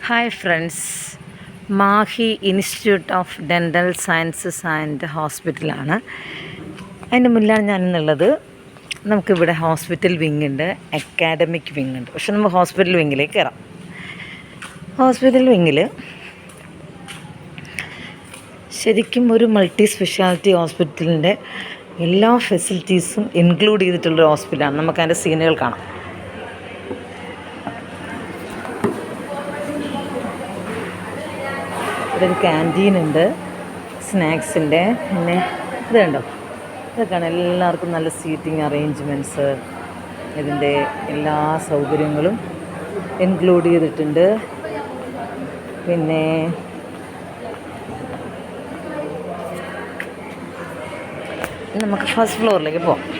Hi friends, Mahe institute of dental sciences and ഹോസ്പിറ്റലാണ്. അതിൻ്റെ മുന്നിലാണ് ഞാനിന്നുള്ളത്. നമുക്കിവിടെ ഹോസ്പിറ്റൽ വിങ് ഉണ്ട്, അക്കാഡമിക് വിങ് ഉണ്ട്. പക്ഷെ നമുക്ക് ഹോസ്പിറ്റൽ വിങ്ങിലേക്ക് കയറാം. ഹോസ്പിറ്റൽ വിങ്ങിൽ ശരിക്കും ഒരു മൾട്ടി സ്പെഷ്യാലിറ്റി ഹോസ്പിറ്റലിൻ്റെ എല്ലാ ഫെസിലിറ്റീസും ഇൻക്ലൂഡ് ചെയ്തിട്ടുള്ളൊരു ഹോസ്പിറ്റലാണ്. നമുക്കതിൻ്റെ സീനുകൾ കാണാം. ഇവിടെ ഒരു ക്യാൻറ്റീനുണ്ട്, സ്നാക്സിൻ്റെ. പിന്നെ ഇത് കണ്ടോ, ഇതൊക്കെയാണ് എല്ലാവർക്കും നല്ല സീറ്റിംഗ് അറേഞ്ച്മെൻറ്റ്സ്. ഇതിൻ്റെ എല്ലാ സൗകര്യങ്ങളും ഇൻക്ലൂഡ് ചെയ്തിട്ടുണ്ട്. പിന്നെ നമുക്ക് ഫസ്റ്റ് ഫ്ലോറിലേക്ക് പോകാം.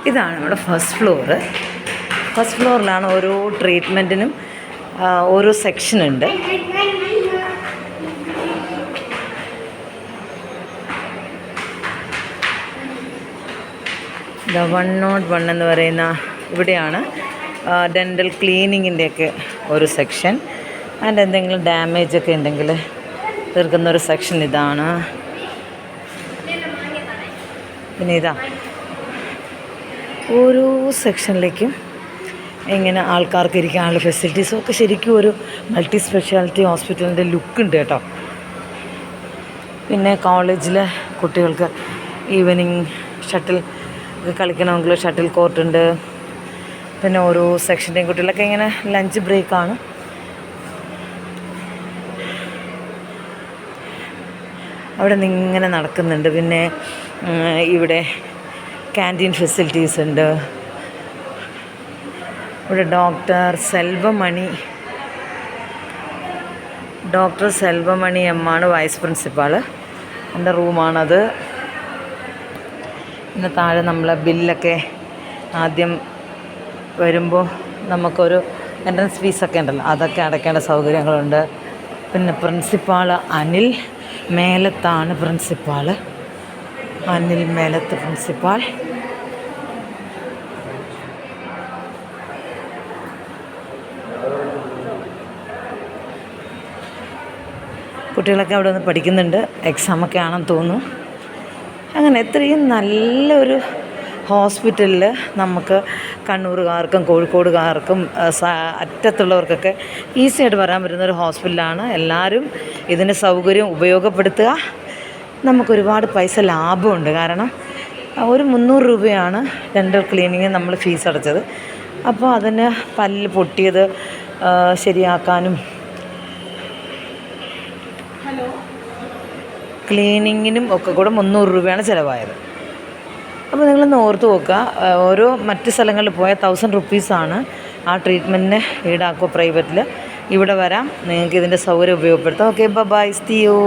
ഇതാണ് നമ്മുടെ ഫസ്റ്റ് ഫ്ലോറ്. ഫസ്റ്റ് ഫ്ലോറിലാണ് ഓരോ ട്രീറ്റ്മെൻറ്റിനും ഓരോ സെക്ഷനുണ്ട്. ദ 101 എന്ന് പറയുന്ന ഇവിടെയാണ് ഡെൻ്റൽ ക്ലീനിങ്ങിൻ്റെയൊക്കെ ഒരു സെക്ഷൻ. അതിൻ്റെ എന്തെങ്കിലും ഡാമേജൊക്കെ ഉണ്ടെങ്കിൽ തീർക്കുന്നൊരു സെക്ഷൻ ഇതാണ്. പിന്നെ ഇതാ ഓരോ സെക്ഷനിലേക്കും ഇങ്ങനെ ആൾക്കാർക്ക് ഇരിക്കാനുള്ള ഫെസിലിറ്റീസും ഒക്കെ ശരിക്കും ഒരു മൾട്ടി സ്പെഷ്യാലിറ്റി ഹോസ്പിറ്റലിൻ്റെ ലുക്കുണ്ട് കേട്ടോ. പിന്നെ കോളേജിലെ കുട്ടികൾക്ക് ഈവനിങ് ഷട്ടിൽ കളിക്കണമെങ്കിൽ ഷട്ടിൽ കോർട്ടുണ്ട്. പിന്നെ ഓരോ സെക്ഷൻ്റെയും കുട്ടികളൊക്കെ ഇങ്ങനെ ലഞ്ച് ബ്രേക്കാണ്. അവിടെ നിന്ന് ഇങ്ങനെ നടക്കുന്നുണ്ട്. പിന്നെ ഇവിടെ ക്യാൻറ്റീൻ ഫെസിലിറ്റീസ് ഉണ്ട്. ഇവിടെ ഡോക്ടർ സെൽവമണി എമ്മാണ് വൈസ് പ്രിൻസിപ്പാൾ. എൻ്റെ റൂമാണത്. പിന്നെ താഴെ നമ്മളെ ബില്ലൊക്കെ ആദ്യം വരുമ്പോൾ നമുക്കൊരു എൻട്രൻസ് ഫീസൊക്കെ ഉണ്ടല്ലോ, അതൊക്കെ അടയ്ക്കേണ്ട സൗകര്യങ്ങളുണ്ട്. പിന്നെ പ്രിൻസിപ്പാൾ അനിൽ മേലത്താണ് പ്രിൻസിപ്പാൾ. അനിൽ മേലത്ത് പ്രിൻസിപ്പാൾ. കുട്ടികളൊക്കെ അവിടെ നിന്ന് പഠിക്കുന്നുണ്ട്. എക്സാമൊക്കെ ആണെന്ന് തോന്നുന്നു. അങ്ങനെ എത്രയും നല്ലൊരു ഹോസ്പിറ്റലിൽ നമുക്ക് കണ്ണൂരുകാർക്കും കോഴിക്കോടുകാർക്കും അറ്റത്തുള്ളവർക്കൊക്കെ ഈസിയായിട്ട് വരാൻ പറ്റുന്നൊരു ഹോസ്പിറ്റലാണ്. എല്ലാവരും ഇതിൻ്റെ സൗകര്യം ഉപയോഗപ്പെടുത്തുക. നമുക്കൊരുപാട് പൈസ ലാഭമുണ്ട്. കാരണം ഒരു 300 രൂപയാണ് ഡെൻ്റൽ ക്ലീനിങ് നമ്മൾ ഫീസ് അടച്ചത്. അപ്പോൾ അതിന് പല്ല് പൊട്ടിയത് ശരിയാക്കാനും ക്ലീനിങ്ങിനും ഒക്കെ കൂടെ 300 രൂപയാണ് ചിലവായത്. അപ്പോൾ നിങ്ങളൊന്ന് ഓർത്ത് നോക്കുക. ഓരോ മറ്റ് സ്ഥലങ്ങളിൽ പോയാൽ 1000 റുപ്പീസാണ് ആ ട്രീറ്റ്മെൻറ്റിന് ഈടാക്കുക പ്രൈവറ്റിൽ. ഇവിടെ വരാം, നിങ്ങൾക്ക് ഇതിൻ്റെ സൗകര്യം ഉപയോഗപ്പെടുത്താം. Okay, bye, see U.